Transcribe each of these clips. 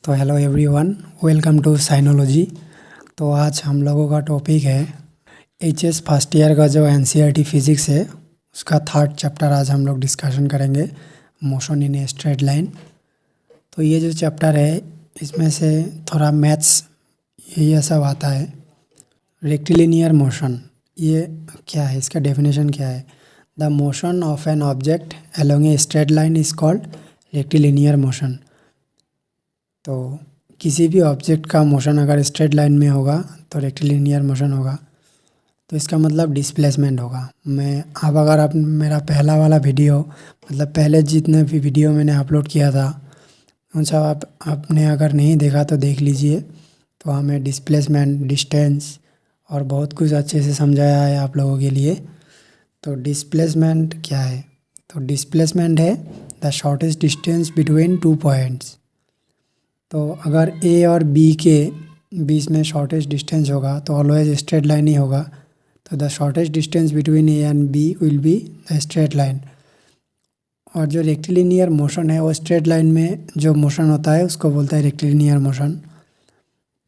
तो hello everyone, welcome to साइनोलॉजी। तो आज हम लोगों का टॉपिक है एचएस फर्स्ट ईयर का जो एनसीईआरटी फिज़िक्स है उसका थर्ड चैप्टर आज हम लोग डिस्कशन करेंगे, motion in a straight line. तो ये जो चैप्टर है इसमें से थोड़ा मैथ्स ये सब आता है। रेक्टिलिनियर मोशन ये क्या है, इसका डेफिनेशन क्या है? The motion of an object along a straight line is called rectilinear motion. तो किसी भी ऑब्जेक्ट का मोशन अगर स्ट्रेट लाइन में होगा तो रेक्टिलिनियर मोशन होगा। तो इसका मतलब डिस्प्लेसमेंट होगा। अब अगर आप मेरा पहला वाला वीडियो मतलब पहले जितने भी वीडियो मैंने अपलोड किया था उन सब आपने अगर नहीं देखा तो देख लीजिए। तो हमें डिस्प्लेसमेंट, डिस्टेंस और बहुत कुछ अच्छे से समझाया है आप लोगों के लिए। तो डिस्प्लेसमेंट क्या है? तो डिस्प्लेसमेंट है the shortest distance between two points. तो अगर ए और बी के बीच में शॉर्टेस्ट डिस्टेंस होगा तो ऑलवेज स्ट्रेट लाइन ही होगा। तो the shortest distance between A and B will be the straight line. और जो रेक्टिलिनियर मोशन है वो स्ट्रेट लाइन में जो मोशन होता है उसको बोलता है रेक्टिलिनियर मोशन।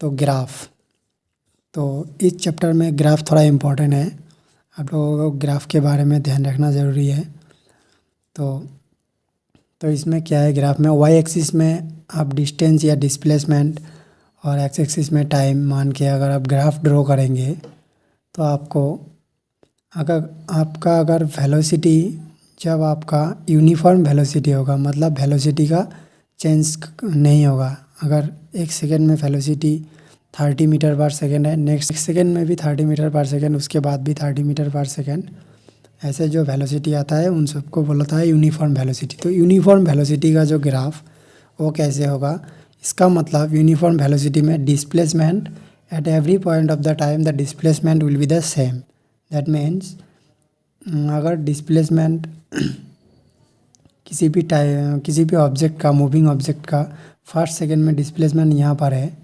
तो ग्राफ, तो इस चैप्टर में ग्राफ थोड़ा इम्पोर्टेंट है, आप लोगों को ग्राफ के बारे में ध्यान रखना ज़रूरी है। तो इसमें क्या है, ग्राफ में वाई एक्सिस में आप डिस्टेंस या डिस्प्लेसमेंट और एक्स एक्सिस में टाइम मान के अगर आप ग्राफ ड्रॉ करेंगे तो अगर वेलोसिटी जब आपका यूनिफॉर्म वेलोसिटी होगा, मतलब वेलोसिटी का चेंज नहीं होगा। अगर एक सेकेंड में वेलोसिटी 30 मीटर पर सेकेंड है, नेक्स्ट सेकेंड में भी 30 मीटर पर सेकेंड, उसके बाद भी 30 मीटर पर सेकेंड, ऐसे जो वेलोसिटी आता है उन सबको बोलता है यूनिफॉर्म वेलोसिटी। तो यूनिफॉर्म वेलोसिटी का जो ग्राफ वो कैसे होगा, इसका मतलब यूनिफॉर्म वेलोसिटी में displacement at every point of the time the displacement will be the same. That means अगर डिस्प्लेसमेंट किसी भी ऑब्जेक्ट का, मूविंग ऑब्जेक्ट का फर्स्ट सेकेंड में डिस्प्लेसमेंट यहाँ पर है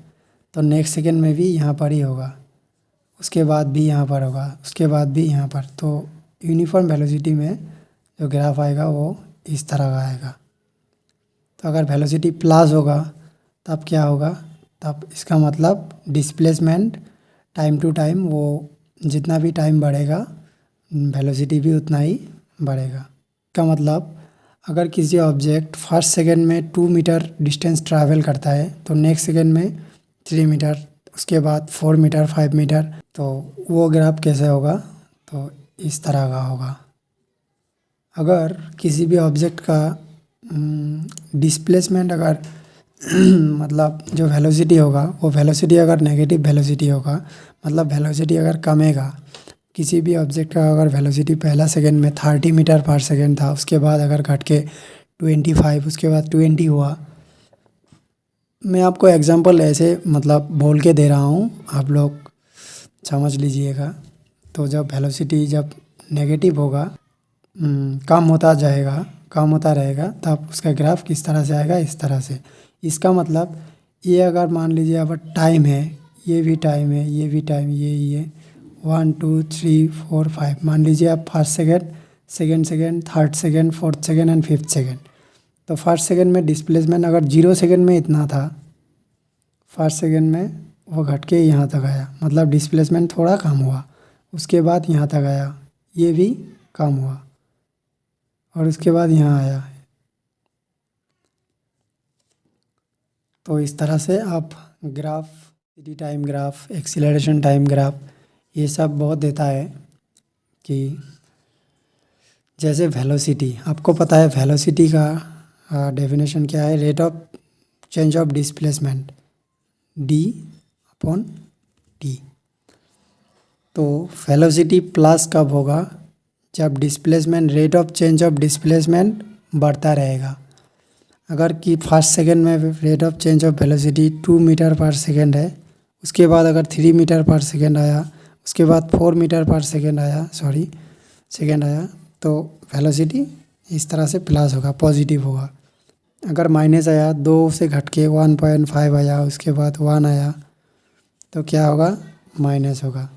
तो नेक्स्ट सेकेंड में भी यहाँ पर ही होगा, उसके बाद भी यहाँ पर होगा, उसके बाद भी यहाँ पर। तो यूनिफॉर्म वेलोसिटी में जो ग्राफ आएगा वो इस तरह का आएगा। तो अगर वेलोसिटी प्लस होगा तब क्या होगा, तब इसका मतलब डिस्प्लेसमेंट टाइम टू टाइम वो जितना भी टाइम बढ़ेगा वेलोसिटी भी उतना ही बढ़ेगा। इसका मतलब अगर किसी ऑब्जेक्ट फर्स्ट सेकेंड में 2 मीटर डिस्टेंस ट्रैवल करता है तो नेक्स्ट सेकेंड में 3 मीटर, उसके बाद 4 मीटर, 5 मीटर, तो वो ग्राफ कैसे होगा, तो इस तरह का होगा। अगर किसी भी ऑब्जेक्ट का डिस्प्लेसमेंट अगर मतलब जो वेलोसिटी होगा वो वेलोसिटी अगर नेगेटिव वेलोसिटी होगा, मतलब वेलोसिटी अगर कमेगा, किसी भी ऑब्जेक्ट का अगर वेलोसिटी पहला सेकेंड में 30 मीटर पर सेकेंड था, उसके बाद अगर घट के 25, उसके बाद 20 हुआ। मैं आपको एग्जांपल ऐसे मतलब बोल के दे रहा हूँ, आप लोग समझ लीजिएगा। तो जब वेलोसिटी जब नेगेटिव होगा, कम होता जाएगा, कम होता रहेगा, तब उसका ग्राफ किस तरह से आएगा, इस तरह से। इसका मतलब ये अगर मान लीजिए अब टाइम है, ये भी टाइम है, ये भी टाइम, ये 1 2 3 4 5 मान लीजिए आप first second, second second, third second, fourth second and fifth second. तो फर्स्ट सेकेंड में डिस्प्लेसमेंट अगर 0 सेकेंड में इतना था, फर्स्ट सेकेंड में वो घट के यहाँ तक आया, मतलब डिस्प्लेसमेंट थोड़ा कम हुआ, उसके बाद यहाँ तक आया, ये भी कम हुआ, और उसके बाद यहाँ आया। तो इस तरह से आप graph, city time graph, acceleration time graph, ये सब बहुत देता है। कि जैसे वेलोसिटी, आपको पता है वेलोसिटी का डेफिनेशन क्या है, rate of change of displacement d/t। तो वेलोसिटी प्लस कब होगा, जब displacement, rate of change of displacement बढ़ता रहेगा। अगर कि फर्स्ट सेकेंड में rate of change of velocity 2 metre पर सेकेंड है, उसके बाद अगर 3 मीटर पर सेकेंड आया, उसके बाद 4 मीटर पर सेकेंड आया, सेकेंड आया, तो वेलोसिटी इस तरह से प्लस होगा, पॉजिटिव होगा। अगर माइनस आया, 2 से घट के 1.5 आया, उसके बाद 1 आया, तो क्या होगा, माइनस होगा।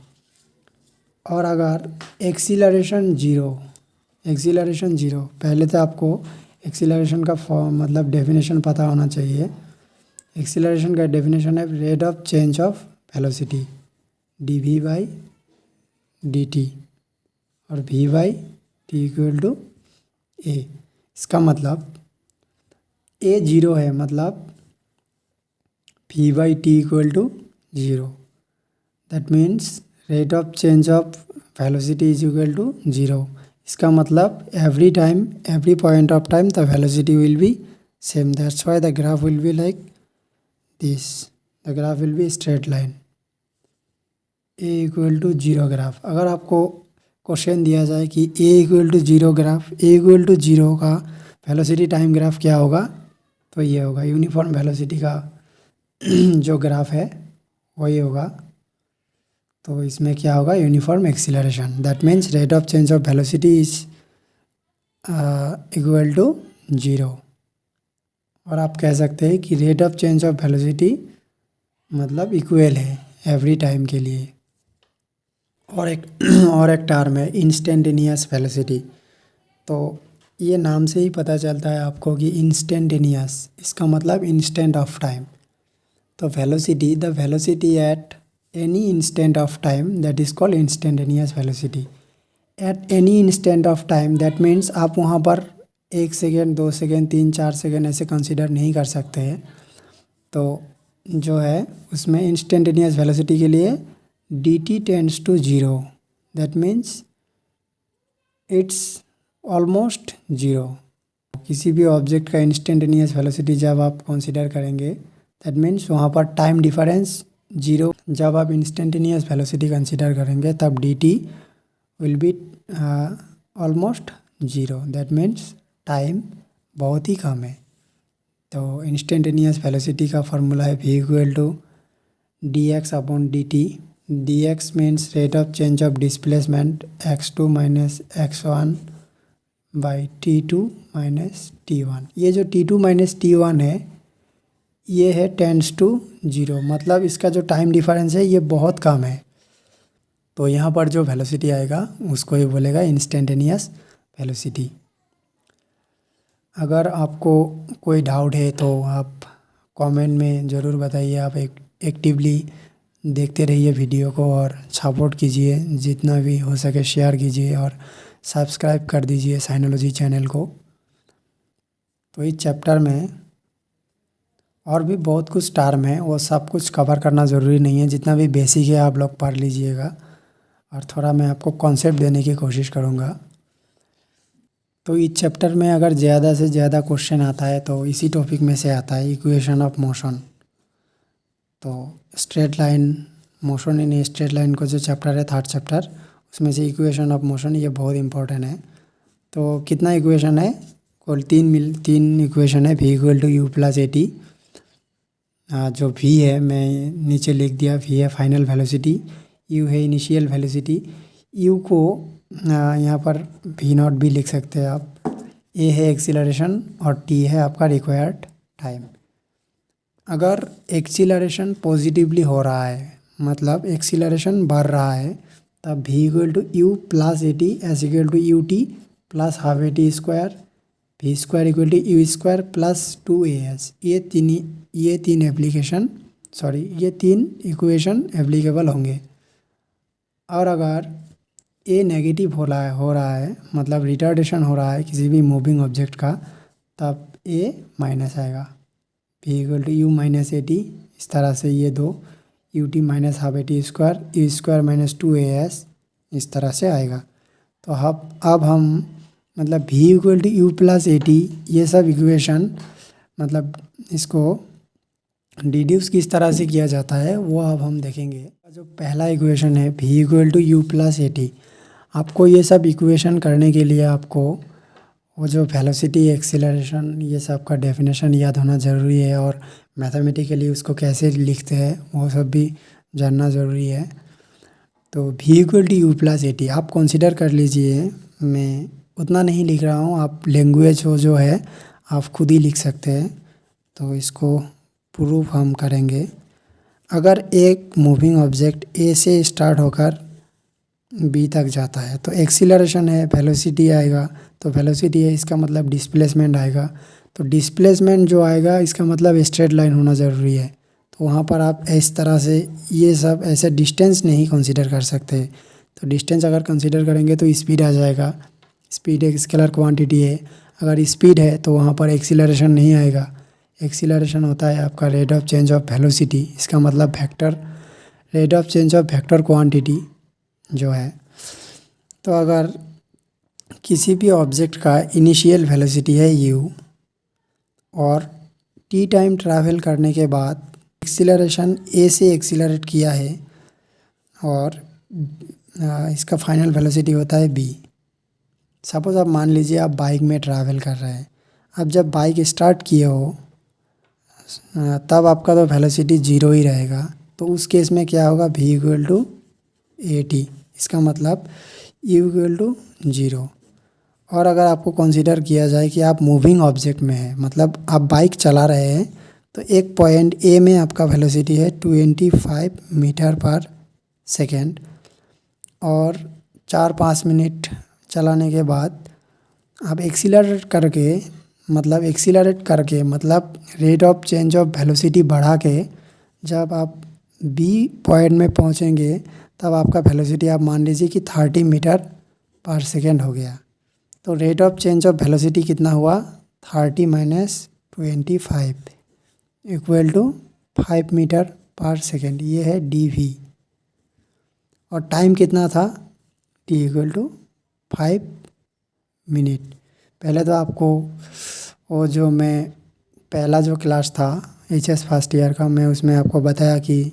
और अगर एक्सीलरेशन जीरो, पहले तो आपको एक्सीलरेशन का मतलब डेफिनेशन पता होना चाहिए। एक्सीलरेशन का डेफिनेशन है rate of change of velocity dv by dt और v by T equal to A. इसका मतलब ए जीरो है, मतलब v by T equal to zero. That means rate of change of velocity is equal to zero. इसका मतलब every point of time the velocity will be same. That's why the graph will be like this. The graph will be straight line. a equal to zero graph. अगर आपको question दिया जाए कि a equal to zero graph, a equal to zero का velocity time graph क्या होगा, तो ये होगा यूनिफॉर्म वेलोसिटी का जो ग्राफ है वही होगा। तो इसमें क्या होगा, uniform acceleration. That means rate of change of velocity is equal to zero. और आप कह सकते हैं कि rate of change of velocity मतलब इक्वल है एवरी टाइम के लिए। और एक टर्म है इंस्टेंटेनियस वेलोसिटी। तो ये नाम से ही पता चलता है आपको कि इंस्टेंटेनियस, इसका मतलब इंस्टेंट ऑफ टाइम। तो velocity, the velocity at any instant of time, that is called instantaneous velocity. At any instant of time, that means आप वहाँ पर 1 सेकेंड 2 सेकेंड 3 4 सेकेंड ऐसे कंसिडर नहीं कर सकते हैं। तो जो है उसमें इंस्टेंटेनियस वेलोसिटी के लिए dt tends to zero. That means it's almost zero. किसी भी ऑब्जेक्ट का इंस्टेंटेनियस वेलोसिटी जब आप कंसिडर करेंगे, दैट मीन्स वहाँ पर टाइम डिफरेंस ज़ीरो। जब आप इंस्टेंटेनियस वेलोसिटी कंसिडर करेंगे तब dt will be almost zero. That means time बहुत ही कम है। तो इंस्टेंटेनियस वेलोसिटी का फार्मूला है v equal to dx upon dt। dx means rate of change of displacement x2 minus x1 by t2 minus t1। ये जो t2 minus t1 है ये है टेंड्स टू ज़ीरो, मतलब इसका जो टाइम डिफरेंस है ये बहुत कम है। तो यहाँ पर जो वेलोसिटी आएगा उसको ही बोलेगा इंस्टेंटेनियस वेलोसिटी। अगर आपको कोई डाउट है तो आप कमेंट में ज़रूर बताइए। आप एक्टिवली देखते रहिए वीडियो को और सपोर्ट कीजिए, जितना भी हो सके शेयर कीजिए और सब्सक्राइब कर दीजिए साइनोलॉजी चैनल को। तो इस चैप्टर में और भी बहुत कुछ टर्म है, वो सब कुछ कवर करना ज़रूरी नहीं है। जितना भी बेसिक है आप लोग पढ़ लीजिएगा और थोड़ा मैं आपको कॉन्सेप्ट देने की कोशिश करूँगा। तो इस चैप्टर में अगर ज़्यादा से ज़्यादा क्वेश्चन आता है तो इसी टॉपिक में से आता है, इक्वेशन ऑफ मोशन। तो straight line, motion in straight line को जो चैप्टर है थर्ड चैप्टर, उसमें से इक्वेशन ऑफ मोशन ये बहुत इंपॉर्टेंट है। तो कितना इक्वेशन है, कुल तीन इक्वेशन है। v equal to you plus A T. जो v है मैं नीचे लिख दिया, v है फाइनल वेलोसिटी, u है इनिशियल वेलोसिटी। u को यहाँ पर v नॉट भी लिख सकते हैं आप। a है एक्सीलरेशन और t है आपका रिक्वायर्ड टाइम। अगर एक्सीलरेशन पॉजिटिवली हो रहा है, मतलब एक्सीलरेशन बढ़ रहा है, तब v equal to you plus A t s equal to u t plus half a t square, v square equal to you square plus 2as। ये तीन इक्वेशन एप्लीकेबल होंगे। और अगर a नेगेटिव हो रहा है मतलब रिटार्डेशन हो रहा है किसी भी मूविंग ऑब्जेक्ट का, तब a माइनस आएगा। v equal to u minus a t, इस तरह से ये दो u t minus half a t square, u square minus 2as, इस तरह से आएगा। तो अब हम मतलब v equal to you plus A t, ये सब इक्वेशन मतलब इसको डिड्यूस किस तरह से किया जाता है वो अब हम देखेंगे। जो पहला इक्वेशन है v equal to you plus A t, आपको ये सब इक्वेशन करने के लिए आपको वो जो वेलोसिटी, एक्सीलरेशन, ये सब का डेफिनेशन याद होना ज़रूरी है। और मैथमेटिकली उसको कैसे लिखते हैं वो सब भी जानना ज़रूरी है। तो v equal to you plus A t आप कंसिडर कर लीजिए। मैं उतना नहीं लिख रहा हूँ, आप लैंग्वेज हो जो है आप खुद ही लिख सकते हैं। तो इसको प्रूफ हम करेंगे। अगर एक मूविंग ऑब्जेक्ट ए से स्टार्ट होकर बी तक जाता है तो एक्सीलरेशन है, वेलोसिटी आएगा। तो वेलोसिटी है, इसका मतलब डिस्प्लेसमेंट आएगा। तो डिस्प्लेसमेंट जो आएगा इसका मतलब स्ट्रेट लाइन होना ज़रूरी है। तो वहाँ पर आप इस तरह से ये सब ऐसे डिस्टेंस नहीं कंसीडर कर सकते। तो डिस्टेंस अगर कंसीडर करेंगे तो स्पीड आ जाएगा। स्पीड एक स्केलर क्वांटिटी है। अगर स्पीड है तो वहाँ पर एक्सीलरेशन नहीं आएगा। एक्सीलरेशन होता है आपका rate of change of velocity, इसका मतलब vector rate of change of vector quantity जो है। तो अगर किसी भी ऑब्जेक्ट का इनिशियल वेलोसिटी है u और t टाइम ट्रैवल करने के बाद एक्सीलरेशन a से एक्सीलरेट किया है और इसका फाइनल वेलोसिटी होता है b। सपोज़ आप मान लीजिए आप बाइक में ट्रैवल कर रहे हैं। अब जब बाइक स्टार्ट किए हो तब आपका तो वेलोसिटी ज़ीरो ही रहेगा। तो उस केस में क्या होगा, v equal to a t, इसका मतलब u इक्वल टू ज़ीरो। और अगर आपको कंसीडर किया जाए कि आप मूविंग ऑब्जेक्ट में है, मतलब आप बाइक चला रहे हैं, तो एक पॉइंट ए में आपका वेलोसिटी है 25 मीटर पर सेकेंड और 4-5 मिनट चलाने के बाद आप एक्सीलरेट करके मतलब rate of change of velocity बढ़ा के जब आप बी पॉइंट में पहुंचेंगे तब आपका वेलोसिटी आप मान लीजिए कि 30 मीटर पर सेकेंड हो गया। तो rate of change of velocity कितना हुआ, 30 माइनस 25 इक्वल टू 5 मीटर पर सेकेंड, ये है डी और टाइम कितना था, टी इक्वल टू 5 मिनट। पहले तो आपको वो जो मैं पहला जो क्लास था एचएस फर्स्ट ईयर का, मैं उसमें आपको बताया कि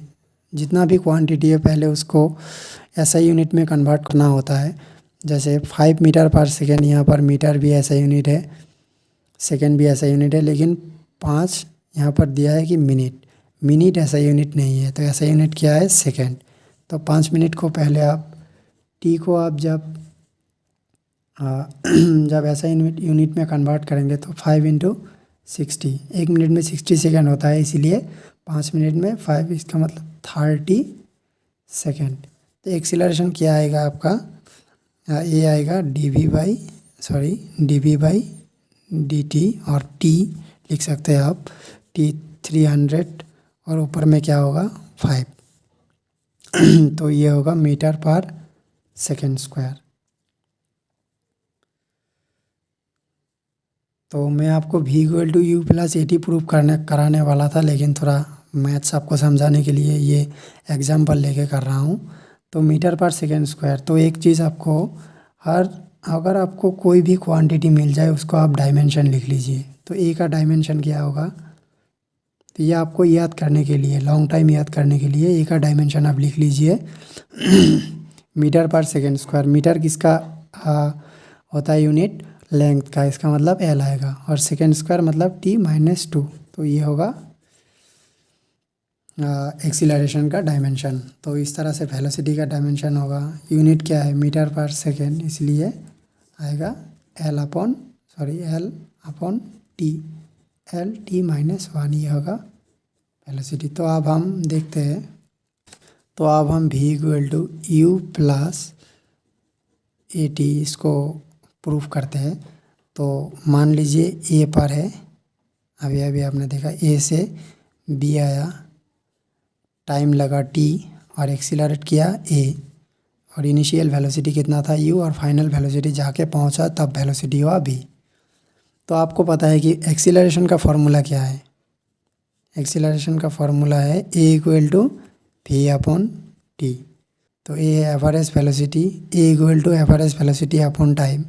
जितना भी क्वांटिटी है पहले उसको एसआई यूनिट में कन्वर्ट करना होता है। जैसे 5 मीटर पर सेकेंड, यहाँ पर मीटर भी ऐसा यूनिट है, सेकेंड भी ऐसा यूनिट है, लेकिन 5 यहाँ पर दिया है कि मिनट ऐसा यूनिट नहीं है। तो ऐसा यूनिट क्या है, सेकेंड। तो 5 मिनट को पहले आप टी को आप जब जब ऐसा यूनिट में कन्वर्ट करेंगे तो 5 इंटू 60, 1 मिनट में 60 सेकेंड होता है, इसीलिए 5 मिनट में 5, इसका मतलब 30 सेकेंड। तो एक्सीलरेशन क्या आएगा आपका, ये आएगा d v by d t, और टी लिख सकते हैं आप टी 300 और ऊपर में क्या होगा 5 तो ये होगा मीटर पर सेकेंड स्क्वायर। तो मैं आपको v equal to you plus A t proof कराने वाला था, लेकिन थोड़ा मैथ्स आपको समझाने के लिए ये एग्जाम्पल लेके कर रहा हूँ। तो मीटर पर सेकेंड स्क्वायर, तो एक चीज़ आपको अगर आपको कोई भी क्वांटिटी मिल जाए उसको आप डायमेंशन लिख लीजिए। तो ए का डायमेंशन क्या होगा, तो ये आपको याद करने के लिए, लॉन्ग टाइम याद करने के लिए ए का डायमेंशन आप लिख लीजिए मीटर पर सेकेंड स्क्वायर। मीटर किसका होता है यूनिट, लेंथ का, इसका मतलब एल आएगा, और सेकेंड स्क्वायर मतलब टी माइनस 2। तो ये होगा एक्सीलरेशन का डायमेंशन। तो इस तरह से वेलोसिटी का डायमेंशन होगा। यूनिट क्या है, मीटर पर सेकेंड, इसलिए आएगा L upon T, L T minus 1, ये होगा वेलोसिटी। तो अब हम देखते हैं, तो अब हम v equal to you plus A t इसको प्रूफ करते हैं। तो मान लीजिए ए पर है, अभी आपने देखा ए से बी आया, टाइम लगा टी और एक्सीलरेट किया ए, और इनिशियल वेलोसिटी कितना था यू, और फाइनल वेलोसिटी जाके पहुंचा तब वेलोसिटी हुआ बी। तो आपको पता है कि एक्सीलरेशन का फॉर्मूला क्या है, एक्सीलरेशन का फॉर्मूला है A equal to V upon T. तो ए है average velocity, A equal to average velocity upon time.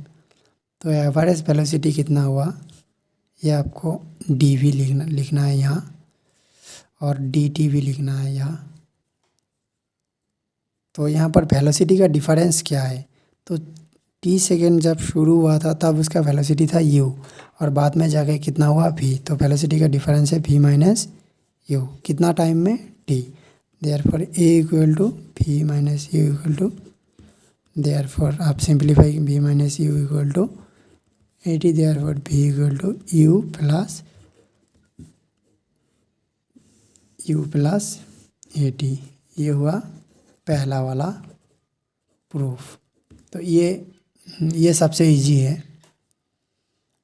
तो एवरेज वेलोसिटी कितना हुआ, ये आपको डी वी लिखना है यहाँ, और डी टी भी लिखना है यहाँ। तो यहाँ पर वेलोसिटी का डिफरेंस क्या है, तो टी सेकेंड जब शुरू हुआ था तब उसका वेलोसिटी था यू, और बाद में जाके कितना हुआ वी। तो वेलोसिटी का डिफरेंस है वी माइनस यू, कितना टाइम में, T. Therefore A equal to V minus you equal to, therefore आप simplify V minus you equal to 80, therefore V equal to you plus 80। ये हुआ पहला वाला प्रूफ। तो ये सबसे इजी है।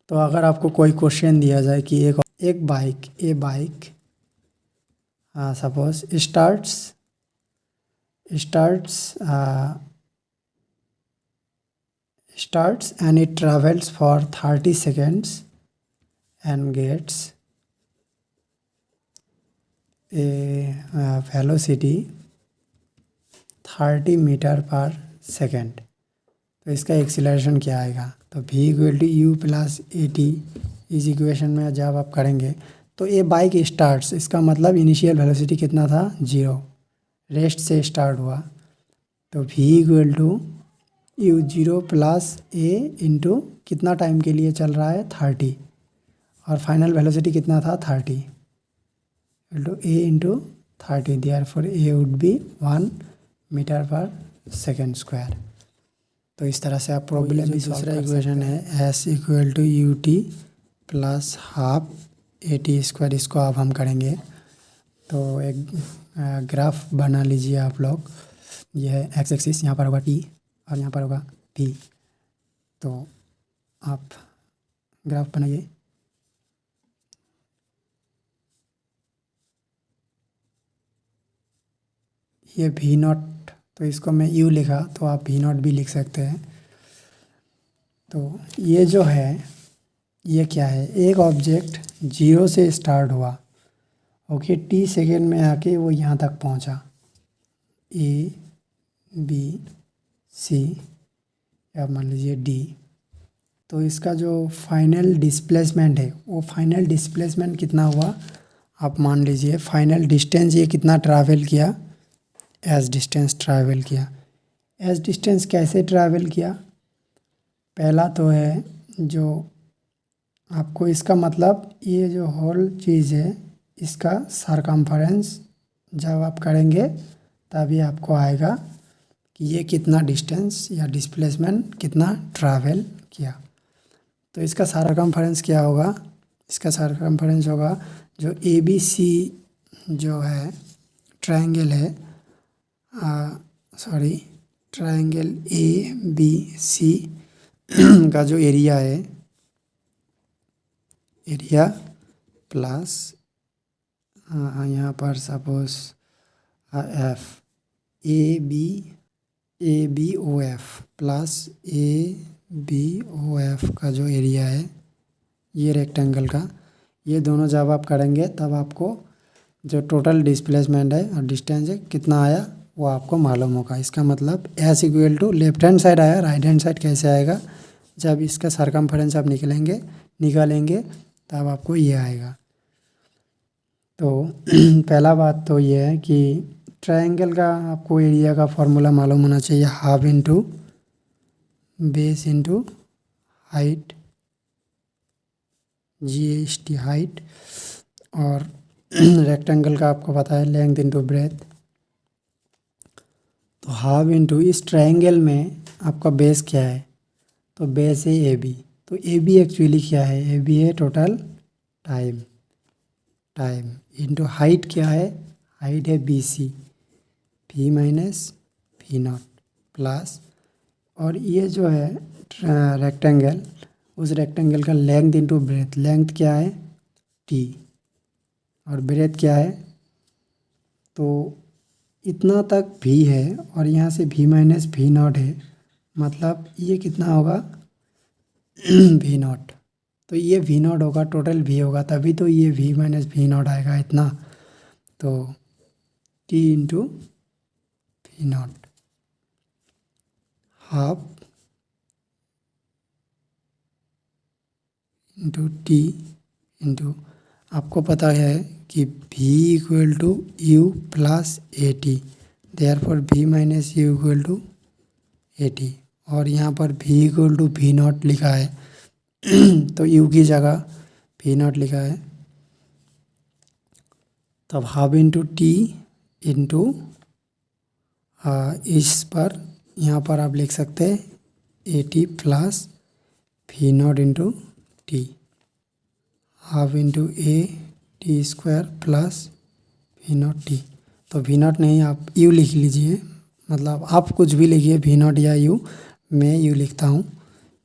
तो अगर आपको कोई क्वेश्चन दिया जाए कि एक bike suppose starts and it travels for 30 seconds and gets a velocity 30 metre पर सेकेंड। तो इसका एक्सीलरेशन क्या आएगा? तो v equal to you plus A t इस इक्वेशन में जब आप करेंगे तो ये बाइक स्टार्ट्स, इसका मतलब इनिशियल वेलोसिटी कितना था? 0, रेस्ट से स्टार्ट हुआ। तो v equal to u 0 plus a into कितना टाइम के लिए चल रहा है? 30, और फाइनल वेलोसिटी कितना था? 30 into a into 30, therefore a would be 1 metre पर सेकेंड स्क्वायर। तो इस तरह से आप प्रॉब्लम भी दूसरा इक्वेशन है s equal to u t plus half a t square, इसको अब हम करेंगे। तो एक ग्राफ बना लीजिए आप लोग। यह है एक्स एक्सिस, यहाँ पर होगा टी और यहाँ पर होगा पी। तो आप ग्राफ बनाइए। ये वी नॉट, तो इसको मैं यू लिखा तो आप वी नॉट भी लिख सकते हैं। तो ये जो है ये क्या है? एक ऑब्जेक्ट 0 से स्टार्ट हुआ, ओके, टी सेकेंड में आके वो यहाँ तक पहुँचा, ए बी सी या मान लीजिए डी। तो इसका जो फाइनल डिस्प्लेसमेंट है वो फाइनल डिस्प्लेसमेंट कितना हुआ? आप मान लीजिए फाइनल डिस्टेंस ये कितना ट्रैवल किया? एज डिस्टेंस ट्रैवल किया। एज डिस्टेंस कैसे ट्रैवल किया? पहला तो है जो आपको इसका मतलब ये जो होल चीज़ है इसका सरकमफरेंस जब आप करेंगे तभी आपको आएगा कि ये कितना डिस्टेंस या डिस्प्लेसमेंट कितना ट्रैवल किया। तो इसका सरकमफरेंस क्या होगा? इसका सरकमफरेंस होगा जो ए बी सी जो है ट्रायंगल है, ट्रायंगल ए बी सी का जो एरिया है, एरिया प्लस यहाँ पर suppose f a b o f plus a b o f का जो एरिया है ये रेक्टेंगल का, ये दोनों जब आप करेंगे तब आपको जो टोटल डिस्प्लेसमेंट है और डिस्टेंस है कितना आया वो आपको मालूम होगा। इसका मतलब s equal to left hand side आया, राइट हैंड साइड कैसे आएगा? जब इसका सरकमफरेंस आप निकालेंगे तब आपको ये आएगा। तो पहला बात तो ये है कि ट्रायंगल का आपको एरिया का फॉर्मूला मालूम होना चाहिए, half into base into height, GST height, और रेक्टेंगल का आपको पता है लेंथ इंटू ब्रेथ। तो हाफ इंटू इस ट्रायंगल में आपका बेस क्या है? तो बेस है ए बी। तो ए बी एक्चुअली क्या है? ए बी है टोटल टाइम इंटू हाइट क्या है? हाइट है बी सी, भी माइनस भी नॉट प्लस, और ये जो है रेक्टेंगल, उस रेक्टेंगल का लेंथ इंटू ब्रेथ, लेंथ क्या है? टी, और ब्रेथ क्या है? तो इतना तक भी है और यहाँ से भी माइनस भी नॉट है, मतलब ये कितना होगा? भी नॉट। तो ये भी नॉट होगा, टोटल भी होगा, तभी तो ये भी माइनस भी नॉट आएगा इतना। तो t into v naught half into t into, आपको पता है कि v equal to you plus A t, therefore v minus you equal to a t, और यहाँ पर v equal to v naught लिखा है तो u की जगह भी नॉट लिखा है। तब हाफ इंटू टी इंटू इस पर यहाँ पर आप लिख सकते हैं ए टी प्लस भी not into T, half into A t square plus भी नॉट टी। तो भी नॉट नहीं, आप यू लिख लीजिए, मतलब आप कुछ भी लिखिए, भी नॉट या यू, मैं यू लिखता हूँ,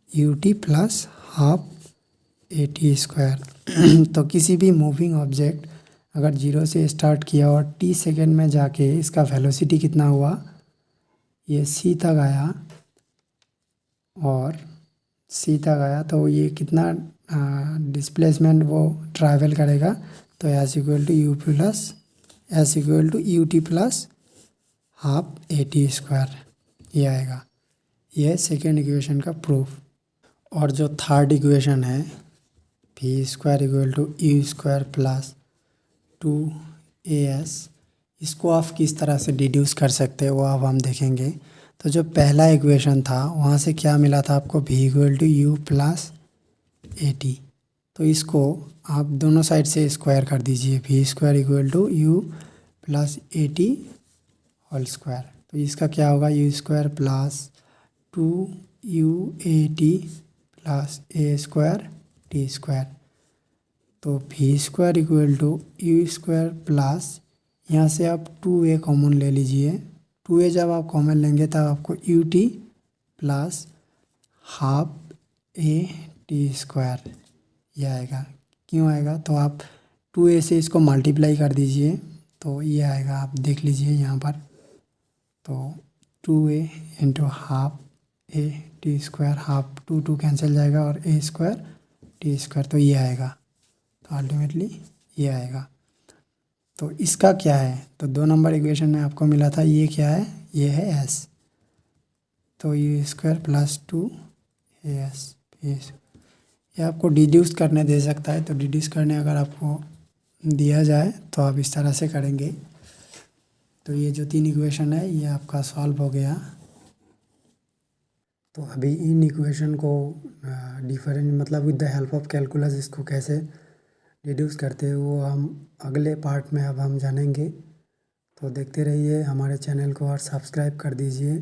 you t plus half a t square. तो किसी भी मूविंग ऑब्जेक्ट अगर 0 से स्टार्ट किया और t सेकेंड में जाके इसका वेलोसिटी कितना हुआ, ये c तक आया और c तक आया, तो ये कितना डिस्प्लेसमेंट वो ट्रैवल करेगा, तो s equal to u t plus half a t square, ये आएगा। ये सेकेंड इक्वेशन का प्रूफ। और जो थर्ड इक्वेशन है v square equal to you square plus 2as, इसको आप किस तरह से डिड्यूस कर सकते हैं वो अब हम देखेंगे। तो जो पहला इक्वेशन था वहाँ से क्या मिला था आपको, v equal to you plus A T. तो इसको आप दोनों साइड से स्क्वायर कर दीजिए, V square equal to you plus A T whole square. तो इसका क्या होगा, U square plus 2u a t plus A square T square. तो V square equal to you square plus, यहाँ से आप 2a कॉमन ले लीजिए, 2a जब आप कॉमन लेंगे तब आपको you t plus half a t square ये आएगा। क्यों आएगा, तो आप 2a से इसको मल्टीप्लाई कर दीजिए तो ये आएगा, आप देख लीजिए यहाँ पर। तो 2a into half a t square, half 2 cancel जाएगा और ए स्क्वायर टी स्क्वायर, तो ये आएगा। तो अल्टीमेटली ये आएगा। तो इसका क्या है, तो 2 नंबर इक्वेशन में आपको मिला था, ये क्या है, ये है एस। तो यू स्क्वायर प्लस 2as, ये आपको डिड्यूस करने दे सकता है। तो डिड्यूस करने अगर आपको दिया जाए तो आप इस तरह से करेंगे। तो ये जो 3 इक्वेशन है ये आपका सॉल्व हो गया। तो अभी इन इक्वेशन को डिफरेंट मतलब with the help of calculus इसको कैसे डिड्यूस करते हैं वो हम अगले पार्ट में अब हम जानेंगे। तो देखते रहिए हमारे चैनल को और सब्सक्राइब कर दीजिए।